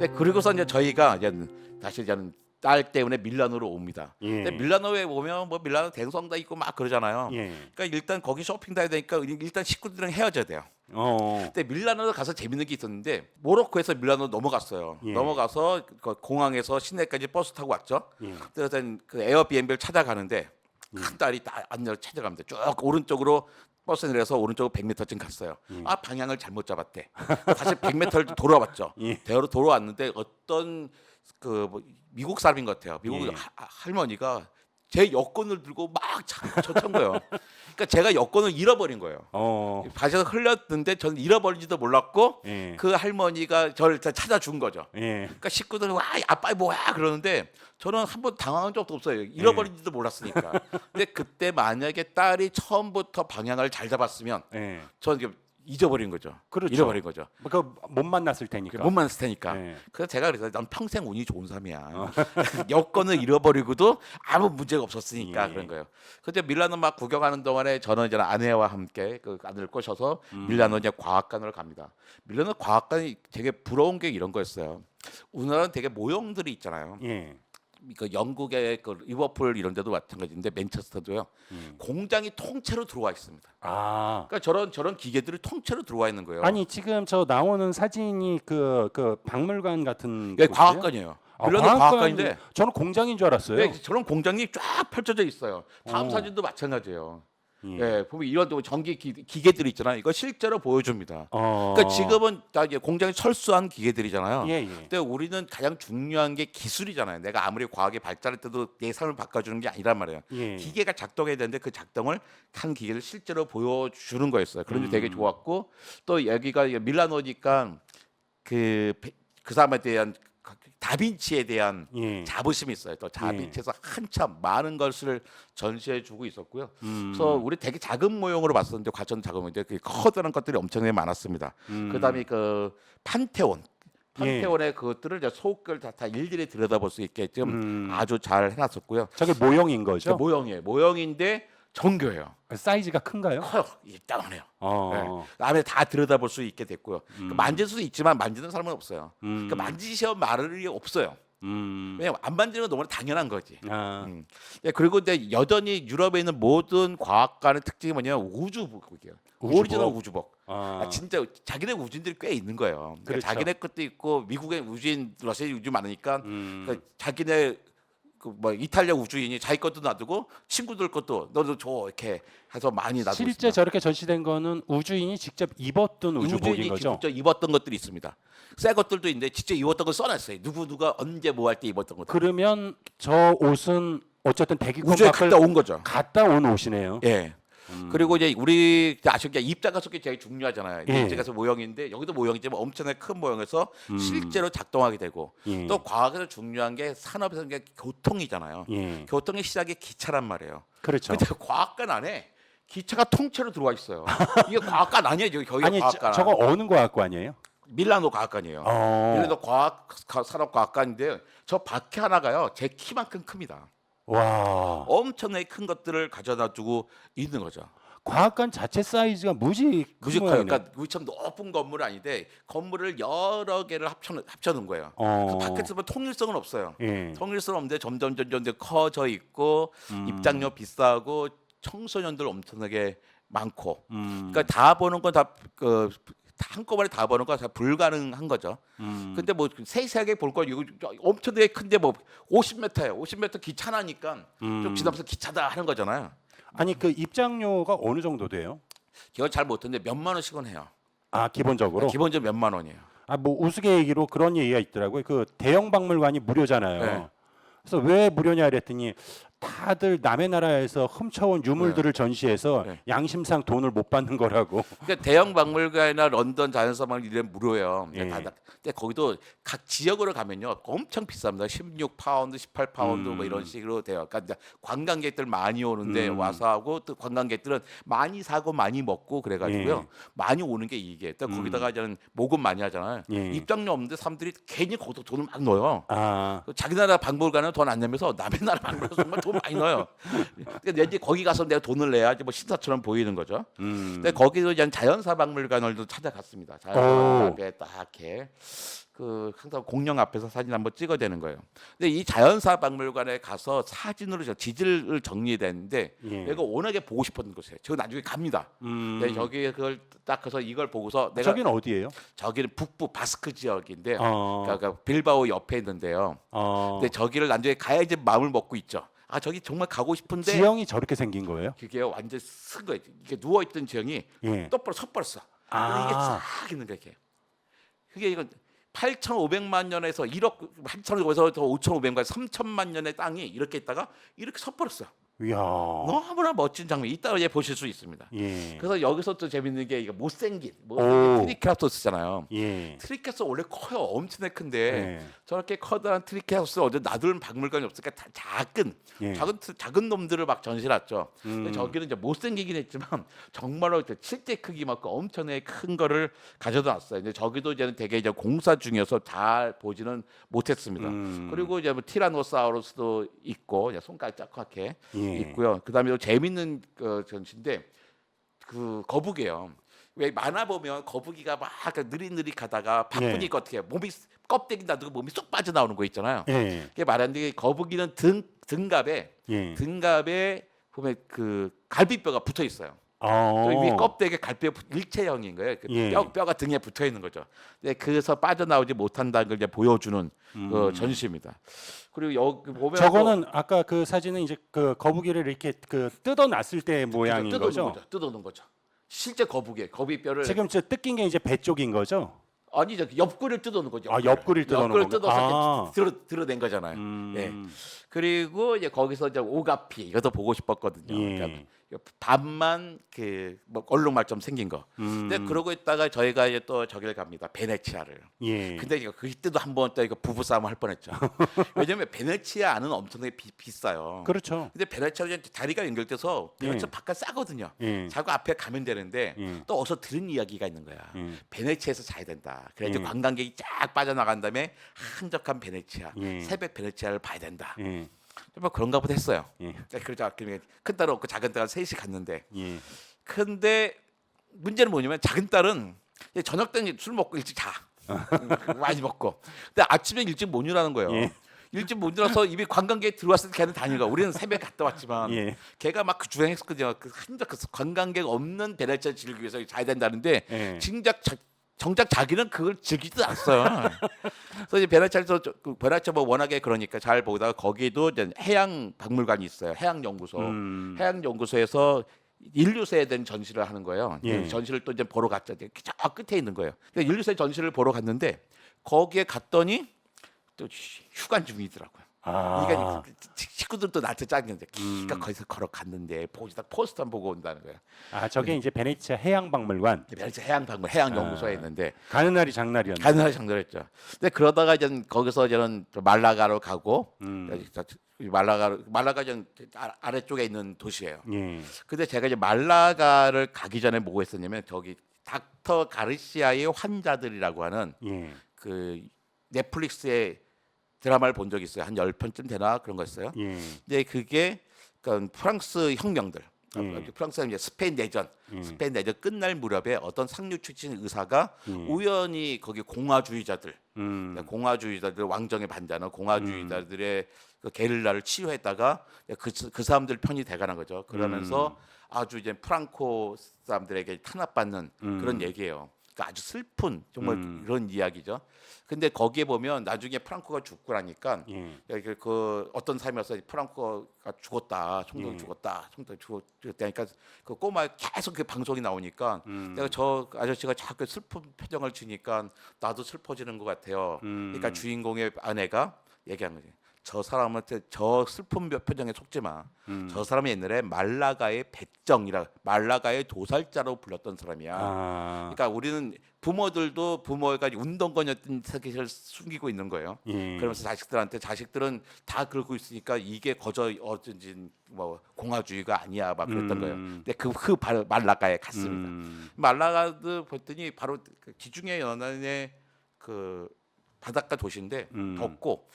근데 그리고서 이제 저희가 이제 다시 이제 딸 때문에 밀라노로 옵니다. 예. 근데 밀라노에 오면 뭐 밀라노 대성당 있고 막 그러잖아요. 예. 그러니까 일단 거기 쇼핑도 해야 되니까 일단 식구들이랑 헤어져야 돼요. 근데 밀라노 가서 재밌는 게 있었는데 모로코에서 밀라노 넘어갔어요. 예. 넘어가서 그 공항에서 시내까지 버스 타고 왔죠. 예. 그래서 그 에어비앤비를 찾아가는데 큰 딸이 딱 앉아 찾아갑니다. 쭉 오른쪽으로 버스 내려서 오른쪽으로 100m쯤 갔어요. 아 방향을 잘못 잡았대. 다시 100m를 돌아왔죠. 예. 대로 돌아왔는데 어떤 뭐 미국 사람인 것 같아요. 미국 예. 할머니가 제 여권을 들고 막 쳤던 거예요. 그러니까 제가 여권을 잃어버린 거예요. 바지에서 흘렸는데 저는 잃어버린지도 몰랐고 예. 그 할머니가 저를 찾아준 거죠. 예. 그러니까 식구들은 와 아빠 뭐야 그러는데 저는 한 번 당황한 적도 없어요. 잃어버린지도 몰랐으니까. 근데 그때 만약에 딸이 처음부터 방향을 잘 잡았으면 예. 저는 이제 잊어버린 거죠. 그렇죠. 잃어버린 거죠. 못 만났을 테니까. 못 만났을 테니까. 예. 그래서 제가 그래서 난 평생 운이 좋은 사람이야. 여권을 잃어버리고도 아무 문제가 없었으니까 예. 그런 거예요. 근데 밀라노 막 구경하는 동안에 저는 이제 아내와 함께 그 아들을 꼬셔서 밀라노 이제 과학관으로 갑니다. 밀라노 과학관이 되게 부러운 게 이런 거였어요. 우리나라는 되게 모형들이 있잖아요. 예. 그 영국의 그 리버풀 이런 데도 마찬가지인데 맨체스터도요. 공장이 통째로 들어와 있습니다. 아. 그러니까 저런 기계들이 통째로 들어와 있는 거예요. 아니 지금 저 나오는 사진이 그 박물관 같은 예, 곳이에요? 과학관이에요. 아, 밀라노 과학관인데 저는 공장인 줄 알았어요. 네, 저런 공장이 쫙 펼쳐져 있어요. 다음 사진도 마찬가지예요. 예, 보면 이런 전기 기계들이 있잖아요. 이거 실제로 보여줍니다. 그러니까 지금은 다 이제 공장이 철수한 기계들이잖아요. 예, 예. 근데 우리는 가장 중요한 게 기술이잖아요. 내가 아무리 과학이 발달했어도 내 삶을 바꿔주는 게 아니란 말이에요. 예. 기계가 작동해야 되는데 그 작동을 한 기계를 실제로 보여주는 거였어요. 그런 게 되게 좋았고 또 여기가 밀라노니까 그 사람에 대한 다빈치에 대한 예. 자부심이 있어요. 또 다빈치에서 한참 많은 것을 전시해주고 있었고요. 그래서 우리 되게 작은 모형으로 봤었는데 과천 작은 모형인데 그 커다란 것들이 엄청나게 많았습니다. 그다음에 그 판테온의 그것들을 이제 속을 다 일일이 들여다볼 수 있게끔 아주 잘 해놨었고요. 저게 모형인 그 거죠? 모형이에요. 모형인데 정교해요. 사이즈가 큰가요? 커요. 이따만해요. 어. 네. 남에 다 들여다볼 수 있게 됐고요. 만질 수도 있지만 만지는 사람은 없어요. 만지시면 말이 없어요. 왜냐면 안 만지는 건 너무나 당연한 거지. 아. 예, 그리고 이제 여전히 유럽에 있는 모든 과학관의 특징이 뭐냐면 우주복이에요. 오리지널 우주복. 진짜 자기네 우주인들이 꽤 있는 거예요. 그러니까 그렇죠. 자기네 것도 있고 미국의 우주인, 러시아 우주 많으니까 그러니까 자기네 뭐 이탈리아 우주인이 자기 것도 놔두고 친구들 것도 너도 줘 이렇게 해서 많이 놔두고 실제 있습니다. 저렇게 전시된 거는 우주인이 직접 입었던 우주복인 우주인이 거죠? 직접 입었던 것들이 있습니다. 새 것들도 있는데 직접 입었던 걸 써놨어요. 누가 언제 뭐 할 때 입었던 것들. 그러면 저 옷은 어쨌든 대기권 우주에 밖을 갔다 온 거죠. 갔다 온 옷이네요. 예. 그리고 이제 우리 아시게 입자가 속이 제일 중요하잖아요. 예. 입자가서 모형인데 여기도 모형이지만 엄청나게 큰 모형에서 실제로 작동하게 되고 예. 또 과학에서 중요한 게 산업에서 게 교통이잖아요. 예. 교통의 시작이 기차란 말이에요. 그렇죠. 근데 과학관 안에 기차가 통째로 들어와 있어요. 이게 과학관 아니에요. 저기가 아니 과학관. 저거 어느 과학관이에요? 밀라노 과학관이에요. 밀라노 산업과학관인데 저 바퀴 하나가요. 제 키만큼 큽니다. 와. 엄청나게 큰 것들을 가져다 두고 있는 거죠. 과학관 자체 사이즈가 무지 무지 큰 커요. 모양이네. 그러니까 우리처럼 높은 건물은 아닌데 건물을 여러 개를 합쳐놓은 거예요. 어. 그 밖에서 보면 통일성은 없어요. 예. 통일성은 없는데 점점 이제 커져 있고 입장료 비싸고 청소년들 엄청나게 많고. 그러니까 다 보는 건 다 한꺼번에 다 보는 건 다 불가능한 거죠. 근데 뭐 세세하게 볼 거 이거 엄청나게 큰데 뭐 50m예요. 50m 기차나니까 좀 지나면서 기차다 하는 거잖아요. 아니 그 입장료가 어느 정도 돼요? 이건 잘 못했는데 몇만 원씩은 해요. 아 기본적으로. 기본적으로 몇만 원이에요. 아 뭐 우스개 얘기로 그런 얘기가 있더라고요. 그 대형 박물관이 무료잖아요. 네. 그래서 왜 무료냐 그랬더니 다들 남의 나라에서 훔쳐온 유물들을 전시해서 네. 양심상 돈을 못 받는 거라고. 그러니까 대형 박물관이나 런던 자연사막 이런 무료예요. 예. 근데 거기도 각 지역으로 가면요 엄청 비쌉니다. 16파운드, 18파운드 뭐 이런 식으로 돼요. 그러니까 관광객들 많이 오는데 와서 하고 또 관광객들은 많이 사고 많이 먹고 그래가지고요 예. 많이 오는 게 이게 또 거기다가 저는 모금 많이 하잖아요. 예. 입장료 없는데 사람들이 괜히 거기서 돈을 막 넣어요. 아 자기 나라 박물관은 돈 안 내면서 남의 나라 박물관 정말 돈 돈 많이 넣어요. 근데 이제 거기 가서 내가 돈을 내야지 뭐 신사처럼 보이는 거죠. 근데 거기도 이제 자연사 박물관을 또 찾아갔습니다. 자연사 앞에 딱 이렇게 그 항상 공룡 앞에서 사진 한번 찍어야 되는 거예요. 근데 이 자연사 박물관에 가서 사진으로 지질을 정리했는데 예. 내가 워낙에 보고 싶었던 곳이에요. 저 나중에 갑니다. 근데 저기 그걸 딱 가서 이걸 보고서 내가 저기는 어디예요? 저기는 북부 바스크 지역인데 어. 그러니까 빌바오 옆에 있는데요. 근데 저기를 나중에 가야지 마음을 먹고 있죠. 아 저기 정말 가고 싶은데 지형이 저렇게 생긴 거예요? 그게 완전 쓴 거예요. 이게 누워 있던 지형이 예. 똑바로 섰버렸어. 아. 이게 싹 있는 거예요. 이게. 그게 이건 8,500만 년에서 1억 8,500에서 5,500만 3천만 년의 땅이 이렇게 있다가 이렇게 섰버렸어요. 이야. 너무나 멋진 장면. 이따가 이제 보실 수 있습니다. 예. 그래서 여기서 또 재밌는 게 이거 못생긴 오. 트리케라토스잖아요. 예. 트리케라토스 원래 커요. 엄청나게 큰데 예. 저렇게 커다란 트리케라토스 어디 놔두는 박물관이 없으니까 다 작은 예. 작은 놈들을 막 전시해놨죠. 음. 근데 저기는 이제 못생기긴 했지만 정말로 실제 크기만큼 엄청나게 큰 거를 가져다 놨어요. 근데 저기도 이제 되게 이제 공사 중이어서 잘 보지는 못했습니다. 그리고 이제 뭐 티라노사우루스도 있고 이제 손가락 짝하게 예. 있고요. 그다음에 또 재밌는 전시인데 그 거북이에요. 왜 만화 보면 거북이가 막 느릿느릿 가다가 바쁘니까 어떻게 해요? 몸이 껍데기 놔두고 몸이 쏙 빠져나오는 거 있잖아요. 예. 그게 말하는데 거북이는 등갑에 예. 등갑에 보면 그 갈비뼈가 붙어 있어요. 어. 위 껍데기에 갈비뼈 일체형인 거예요. 그 예. 뼈가 등에 붙어 있는 거죠. 근데 그래서 빠져나오지 못한다는 걸 이제 보여주는 전시입니다. 그리고 여기 보면 저거는 아까 그 사진은 이제 그 거북이를 이렇게 그 뜯어놨을 때 모양인 거죠? 뜯어놓은 거죠. 실제 거북이 뼈를 지금 저 뜯긴 게 이제 배 쪽인 거죠? 아니죠. 옆구리를 뜯어놓은 거죠. 아, 옆구리를 뜯어놓은 옆구리를 거구나. 뜯어서 이렇게 드러낸 거잖아요. 음. 예. 그리고 이제 거기서 이제 오가피 이것도 보고 싶었거든요. 예. 그러니까 반만 그뭐 얼룩말처럼 생긴 거. 근데 그러고 있다가 저희가 이제 또 저기를 갑니다. 베네치아를. 예. 근데 이거 그때도 한번 또 이거 부부 싸움 할 뻔했죠. 왜냐면 베네치아는 엄청나게 비싸요. 그렇죠. 근데 베네치아는 이제 다리가 연결돼서 베네치아 예. 바깥 싸거든요. 예. 자꾸 앞에 가면 되는데 예. 또 어디서 들은 이야기가 있는 거야. 예. 베네치아에서 자야 된다. 그래 이제 예. 관광객이 쫙 빠져나간 다음에 한적한 베네치아, 예. 새벽 베네치아를 봐야 된다. 예. 뭐 그런가 보다 했어요. 예. 그러자 그러면 큰 딸 없고 작은 딸 셋이 갔는데 예. 근데 문제는 뭐냐면 작은 딸은 이제 저녁 때는 술 먹고 일찍 자. 많이 먹고. 근데 아침에 일찍 못 일어나는 거예요. 예. 일찍 못 일어나서 이미 관광객 들어왔을 때 걔는 다니는 거야. 우리는 새벽에 갔다 왔지만 예. 걔가 막 그 주행했거든요. 그 한적 그 관광객 없는 베네치아 즐기기 위해서 자야 된다는데 예. 정작 자기는 그걸 즐기지도 않았어요. 그래서 이제 베네치아에서 베네치아 뭐 워낙에 그러니까 잘 보다가 거기도 이제 해양 박물관이 있어요. 해양 연구소. 해양 연구소에서 인류세에 대한 전시를 하는 거예요. 예. 그 전시를 또 이제 보러 갔죠. 저 끝에 있는 거예요. 근데 인류세 전시를 보러 갔는데 거기에 갔더니 또 휴관 중이더라고요. 아. 그러니까 식구들도 나한테 짰는데 기가 거기서 걸어갔는데 보지다 포스터 보고 온다는 거예요. 아, 저게 이제 베네치아 해양박물관. 베네치아 해양박물 해양 연구소에 있는데 가는 날이 장날이었네. 가능하게 장렬했죠. 근데 그러다가 이제 거기서 저는 말라가로 가고 말라가 전 아래쪽에 있는 도시예요. 예. 근데 제가 이제 말라가를 가기 전에 뭐고 했었냐면 저기 닥터 가르시아의 환자들이라고 하는 예. 그 넷플릭스의 드라마를 본 적이 있어요. 한 10편쯤 되나 그런 거였어요. 예. 근데 그게 그러니까 프랑스 혁명들 프랑스는 이제 스페인 내전 끝날 무렵에 어떤 상류 출신 의사가 우연히 거기 공화주의자들 왕정에 반대하는 공화주의자들의 그 게릴라를 치유했다가 그 사람들 편이 돼가는 거죠. 그러면서 아주 이제 프랑코 사람들에게 탄압받는 그런 얘기예요. 그러니까 아주 슬픈 정말 그런 이야기죠. 근데 거기에 보면 나중에 프랑코가 죽고 나니까 그 어떤 삶이어서 프랑코가 죽었다, 총독이 죽었다, 총독이 죽었다니까 그 꼬마 계속 그 방송이 나오니까 내가 저 아저씨가 자꾸 슬픈 표정을 지니까 나도 슬퍼지는 것 같아요. 그러니까 주인공의 아내가 얘기한 거지. 저 사람한테 저 슬픈 표정에 속지 마. 저 사람이 옛날에 말라가의 말라가의 도살자로 불렸던 사람이야. 그러니까 우리는 부모가 운동권이었던 세계를 숨기고 있는 거예요. 그러면서 자식들은 다 그러고 있으니까 이게 거저 어쩐지 뭐 공화주의가 아니야 막 그랬던 거예요. 근데 바로 말라가에 갔습니다. 말라가도 봤더니 바로 그 지중해 연안의 그 바닷가 도시인데 덥고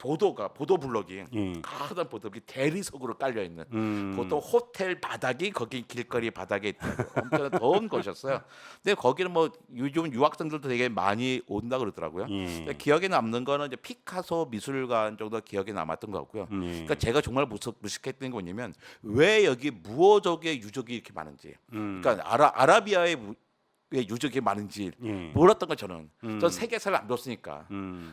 보도 블록이 예. 하던 보도블록이 대리석으로 깔려 있는 보통 음. 호텔 바닥이 거기 길거리 바닥에 있고 엄청 더운 곳이었어요. 근데 거기는 뭐 요즘 유학생들도 되게 많이 온다 그러더라고요. 예. 근데 기억에 남는 거는 이제 피카소 미술관 정도 기억에 남았던 것 같고요. 예. 그러니까 제가 정말 무식했던 게 뭐냐면 왜 여기 무어족의 유적이 이렇게 많은지, 그러니까 아라비아의 왜 유적이 많은지 예. 몰랐던 거 저는. 음. 전 세계사를 안 배웠으니까.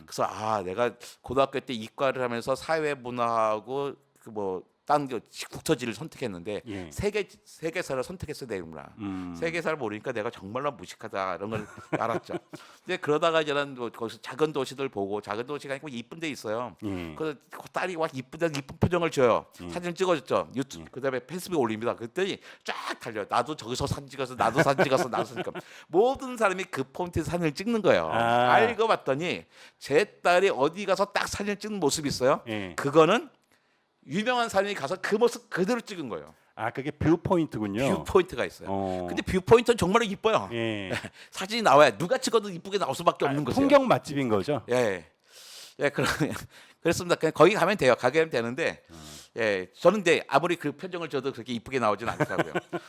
그래서 내가 고등학교 때 이과를 하면서 사회문화하고 그 뭐 딴 국토지를 선택했는데 예. 세계사를 선택했어야 되는구나. 세계사를 모르니까 내가 정말로 무식하다 이런 걸 알았죠. 근데 그러다가 이제는 뭐 거기서 작은 도시들 보고 작은 도시가 있고 이쁜 데 있어요. 예. 그래서 그 딸이 와 이쁜 표정을 줘요. 사진 찍어줬죠. 유튜브 그다음에 페이스북에 올립니다. 그랬더니 쫙 달려. 나도 저기서 사진 찍어서 나도 사진 찍어서 나도 사진 찍어. 모든 사람이 그 포인트에서 사진을 찍는 거예요. 아. 알고 봤더니 제 딸이 어디 가서 딱 사진 찍는 모습이 있어요. 예. 그거는 유명한 사람이 가서 그 모습 그대로 찍은 거예요. 아, 그게 뷰 포인트군요. 뷰 포인트가 있어요. 어. 근데 뷰 포인트는 정말로 이뻐요. 예. 사진이 나와야 누가 찍어도 이쁘게 나올 수밖에 없는 거죠. 풍경 맛집인 거죠. 예, 그렇습니다. 그냥 거기 가면 돼요. 가게 하면 되는데, 예, 저는 근데 아무리 그 표정을 줘도 그렇게 이쁘게 나오진 않더라고요.